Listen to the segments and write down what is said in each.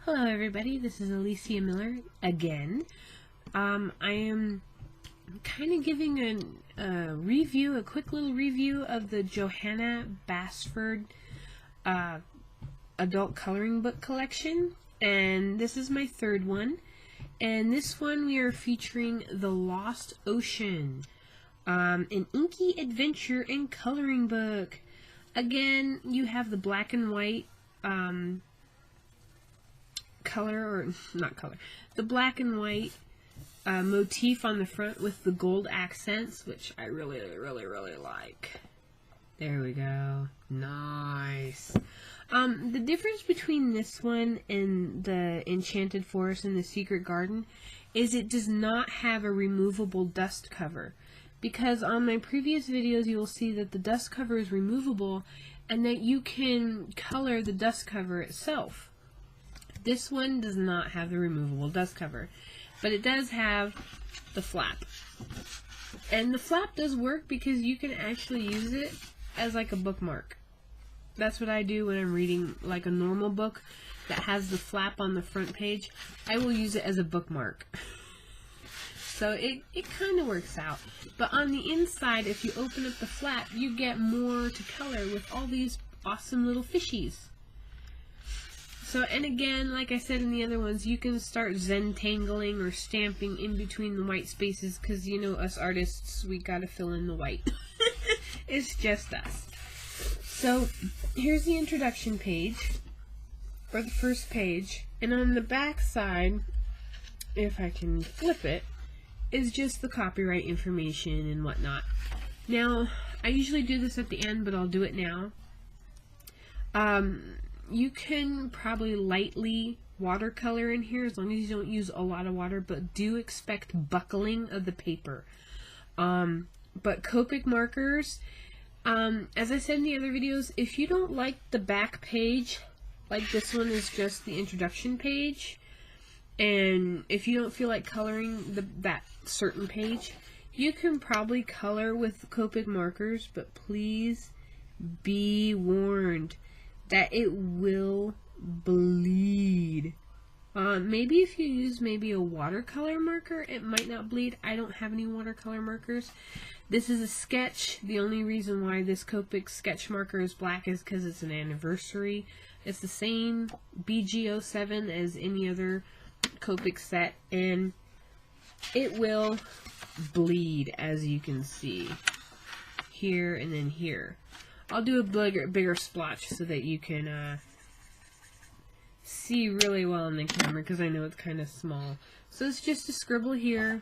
Hello everybody, this is Alicia Miller again. I am kind of giving a quick little review of the Johanna Basford adult coloring book collection, and this is my third one. And this one we are featuring The Lost Ocean, an inky adventure and coloring book. Again, you have the black and white the black and white motif on the front with the gold accents, which I really like. There we go. Nice. The difference between this one and the Enchanted Forest and the Secret Garden is it does not have a removable dust cover. Because on my previous videos you will see that the dust cover is removable and that you can color the dust cover itself. This one does not have the removable dust cover, but it does have the flap. And the flap does work because you can actually use it as like a bookmark. That's what I do when I'm reading like a normal book that has the flap on the front page. I will use it as a bookmark. So it kind of works out. But on the inside, if you open up the flap, you get more to color with all these awesome little fishies. So, and again, like I said in the other ones, you can start Zentangling or stamping in between the white spaces, because, you know, us artists, we gotta fill in the white. It's just us. So, here's the introduction page, or the first page, and on the back side, if I can flip it, is just the copyright information and whatnot. Now, I usually do this at the end, but I'll do it now. You can probably lightly watercolor in here as long as you don't use a lot of water, but do expect buckling of the paper. But Copic markers, as I said in the other videos, if you don't like the back page, like this one is just the introduction page, and if you don't feel like coloring that certain page, you can probably color with Copic markers, but please be warned that it will bleed. Maybe if you use maybe a watercolor marker, it might not bleed. I don't have any watercolor markers. This is a sketch. The only reason why this Copic sketch marker is black is because it's an anniversary. It's the same BG07 as any other Copic set, and it will bleed, as you can see here and then here. I'll do a bigger splotch so that you can see really well on the camera, because I know it's kind of small. So it's just a scribble here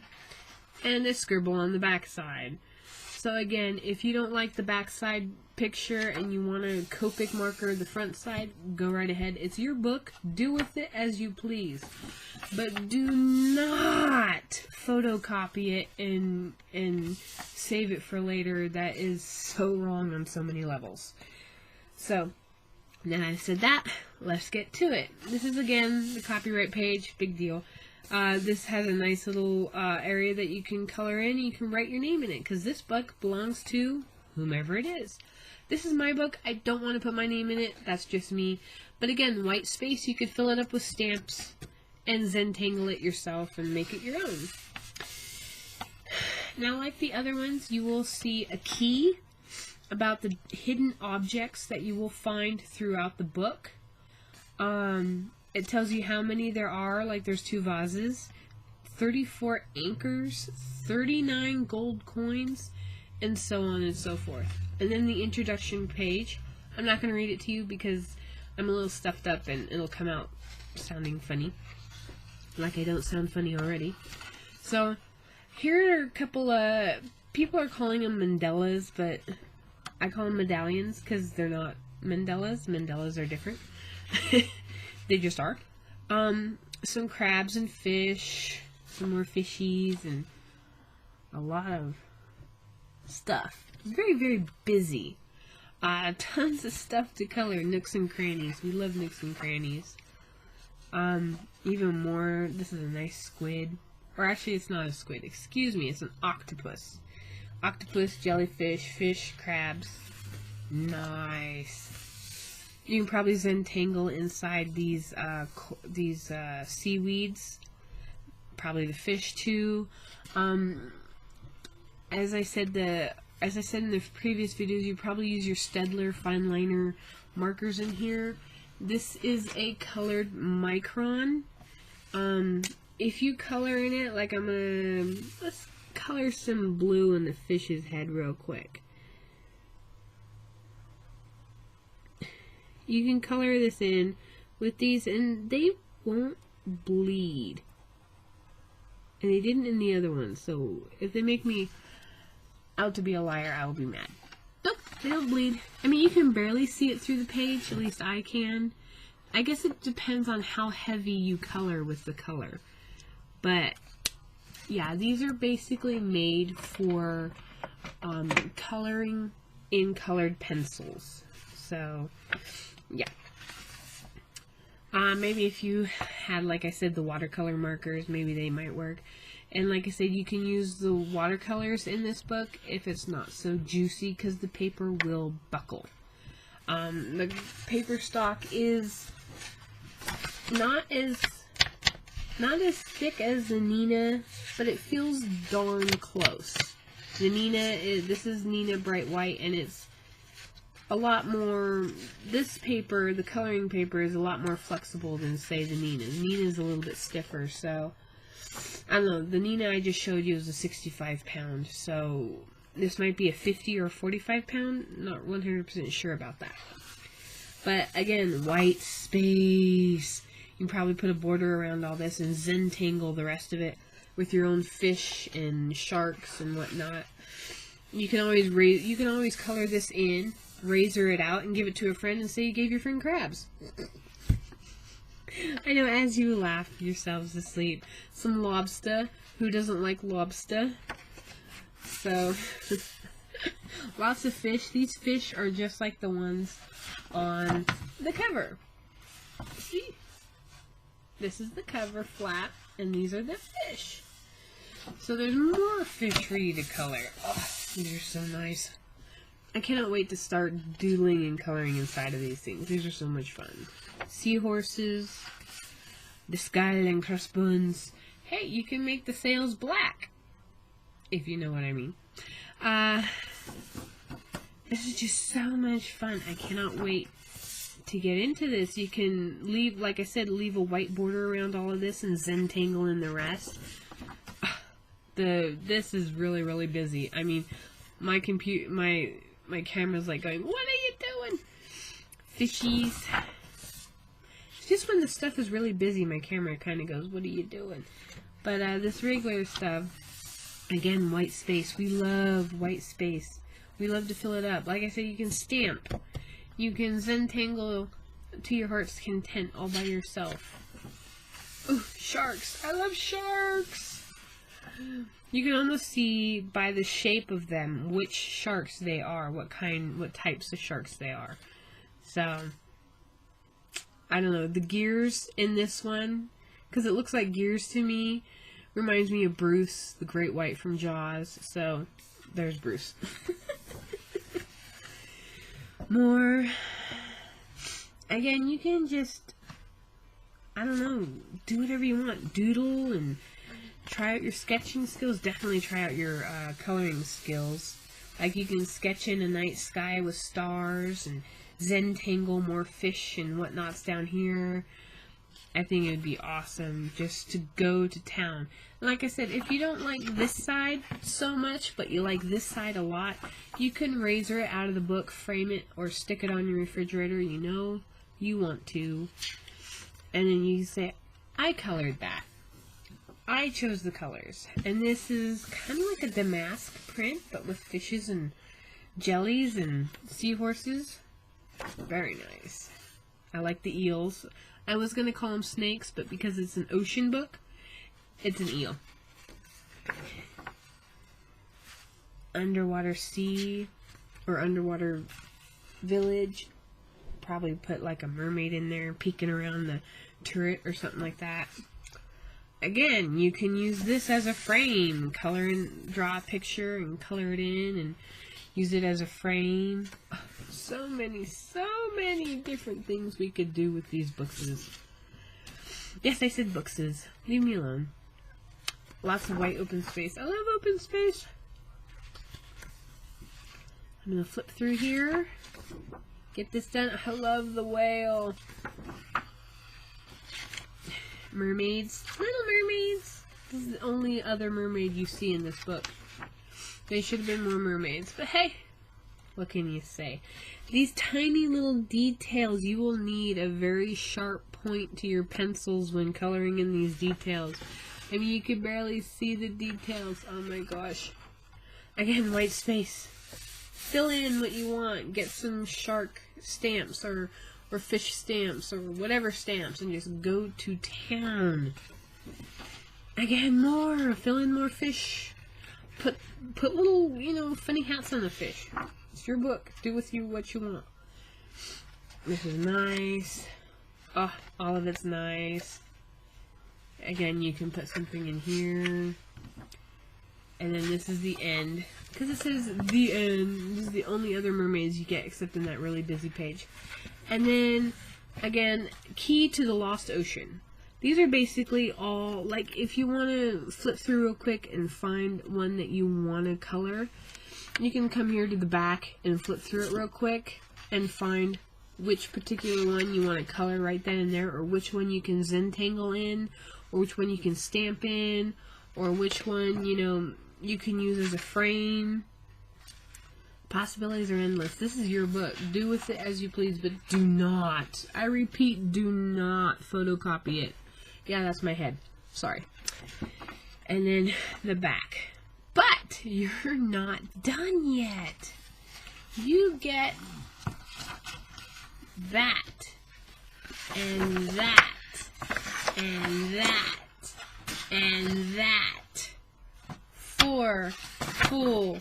and a scribble on the back side. So again, if you don't like the back side picture and you want to Copic marker the front side, go right ahead. It's your book. Do with it as you please. But do not photocopy it and save it for later. That is so wrong on so many levels. So, now that I said that, let's get to it. This is again the copyright page. Big deal. This has a nice little area that you can color in. You can write your name in it, because this book belongs to whomever it is. This is my book. I don't want to put my name in it. That's just me. But again, white space, you could fill it up with stamps and Zentangle it yourself and make it your own. Now, like the other ones, you will see a key about the hidden objects that you will find throughout the book. It tells you how many there are, like there's 2 vases, 34 anchors, 39 gold coins, and so on and so forth. And then the introduction page, I'm not going to read it to you because I'm a little stuffed up and it'll come out sounding funny, like I don't sound funny already. So, here are a couple of, people are calling them mandalas, but I call them medallions because they're not mandalas. Mandalas are different. They just are. Some crabs and fish, some more fishies, and a lot of stuff. Very busy. Tons of stuff to color. Nooks and crannies. We love nooks and crannies. Even more. This is a nice squid. Or actually, it's not a squid. Excuse me. It's an octopus. Octopus, jellyfish, fish, crabs. Nice. You can probably Zentangle inside these seaweeds. Probably the fish too. As I said in the previous videos, you probably use your Staedtler fine liner markers in here. This is a colored micron. If you color in it, like let's color some blue in the fish's head real quick. You can color this in with these, and they won't bleed. And they didn't in the other ones, so if they make me out to be a liar, I will be mad. Nope, they don't bleed. I mean, you can barely see it through the page, at least I can. I guess it depends on how heavy you color with the color. But, yeah, these are basically made for coloring in colored pencils. So, yeah. Maybe if you had, like I said, the watercolor markers, maybe they might work. And like I said, you can use the watercolors in this book if it's not so juicy, because the paper will buckle. The paper stock is not as thick as the Neenah, but it feels darn close. The Neenah, this is Neenah Bright White, and it's a lot more, this paper, the coloring paper, is a lot more flexible than, say, the Neenah. The Neenah is a little bit stiffer, so, I don't know, the Neenah I just showed you is a 65 pound, so this might be a 50 or 45 pound, not 100% sure about that. But, again, white space. You can probably put a border around all this and Zentangle the rest of it with your own fish and sharks and whatnot. You can always color this in, razor it out, and give it to a friend and say you gave your friend crabs. I know, as you laugh yourselves to sleep. Some lobster. Who doesn't like lobster? So, lots of fish. These fish are just like the ones on the cover. See? This is the cover flap, and these are the fish. So there's more fish for you to color. Oh, these are so nice. I cannot wait to start doodling and coloring inside of these things. These are so much fun. Seahorses, the skull and crossbones. Hey, you can make the sails black, if you know what I mean. This is just so much fun. I cannot wait to get into this. You can leave, like I said, leave a white border around all of this and Zentangle in the rest. This is really, really busy. I mean, my camera's like going, what are you doing? Fishies. It's just when the stuff is really busy, my camera kind of goes, what are you doing? But this regular stuff, again, white space. We love white space. We love to fill it up. Like I said, you can stamp. You can Zentangle to your heart's content all by yourself. Oh, sharks. I love sharks. You can almost see by the shape of them which sharks they are, what types of sharks they are. So, I don't know, the gears in this one, because it looks like gears to me, reminds me of Bruce, the great white from Jaws. So, there's Bruce. More. Again, you can just, I don't know, do whatever you want. Doodle and try out your sketching skills. Definitely try out your coloring skills. Like, you can sketch in a night sky with stars and Zentangle more fish and whatnots down here. I think it would be awesome just to go to town. And like I said, if you don't like this side so much, but you like this side a lot, you can razor it out of the book, frame it, or stick it on your refrigerator. You know you want to. And then you say, I colored that. I chose the colors. And this is kind of like a damask print, but with fishes and jellies and seahorses. Very nice. I like the eels. I was going to call them snakes, but because it's an ocean book, it's an eel. Underwater sea or underwater village. Probably put like a mermaid in there peeking around the turret or something like that. Again, you can use this as a frame. Color and draw a picture and color it in and use it as a frame. Oh, So many different things we could do with these bookses. Yes, I said bookses. Leave me alone. Lots of white open space. I love open space. I'm going to flip through here. Get this done. I love the whale. Mermaids. Little mermaids. This is the only other mermaid you see in this book. There should have been more mermaids. But hey, what can you say? These tiny little details, you will need a very sharp point to your pencils when coloring in these details. I mean, you could barely see the details. Oh my gosh. Again, white space. Fill in what you want. Get some shark stamps or fish stamps or whatever stamps and just go to town. Again, more. Fill in more fish. Put little, you know, funny hats on the fish. It's your book. Do with you what you want. This is nice. Oh, all of it's nice. Again, you can put something in here. And then this is the end. Because it says the end. This is the only other mermaids you get except in that really busy page. And then, again, Key to the Lost Ocean. These are basically all, like, if you want to flip through real quick and find one that you want to color, you can come here to the back and flip through it real quick and find which particular one you want to color right then and there, or which one you can Zentangle in, or which one you can stamp in, or which one, you know, you can use as a frame. Possibilities are endless. This is your book. Do with it as you please, but do not, I repeat, do not photocopy it. Yeah, that's my head. Sorry. And then the back. But you're not done yet. You get that, and that, and that, and that. 4 full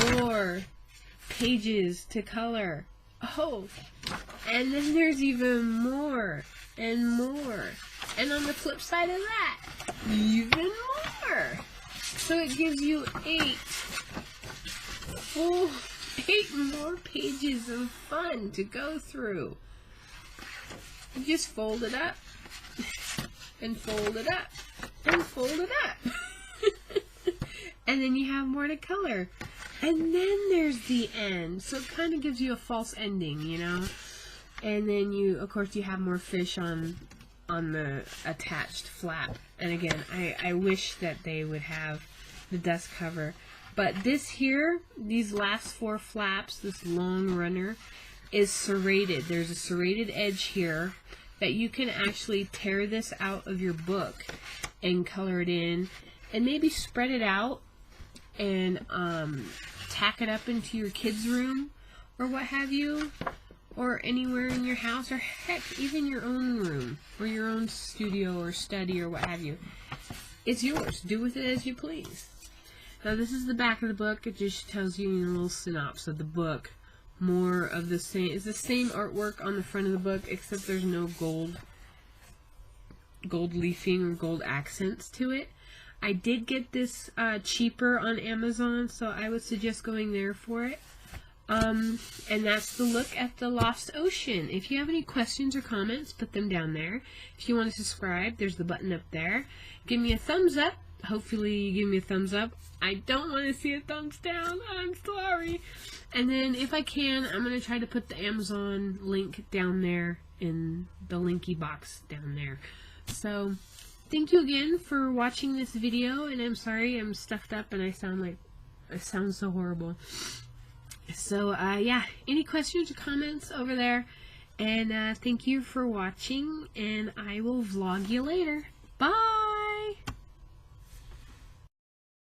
more pages to color. Oh, and then there's even more and more. And on the flip side of that, even more. So it gives you 8 more pages of fun to go through. You just fold it up and fold it up and fold it up. And then you have more to color. And then there's the end. So it kind of gives you a false ending, you know. And then you, of course, you have more fish on the attached flap. And again, I wish that they would have the dust cover. But this here, these last 4 flaps, this long runner, is serrated. There's a serrated edge here that you can actually tear this out of your book and color it in. And maybe spread it out and tack it up into your kids' room or what have you, or anywhere in your house, or heck, even your own room or your own studio or study or what have you. It's yours. Do with it as you please. Now this is the back of the book. It just tells you a little synopsis of the book. More of the same. It's the same artwork on the front of the book, except there's no gold leafing or gold accents to it. I did get this cheaper on Amazon, so I would suggest going there for it. And that's the look at the Lost Ocean. If you have any questions or comments, put them down there. If you want to subscribe, there's the button up there. Give me a thumbs up. Hopefully you give me a thumbs up. I don't want to see a thumbs down. I'm sorry. And then if I can, I'm going to try to put the Amazon link down there in the linky box down there. So thank you again for watching this video, and I'm sorry I'm stuffed up and I sound so horrible. So yeah, any questions or comments over there, and thank you for watching, and I will vlog you later. Bye!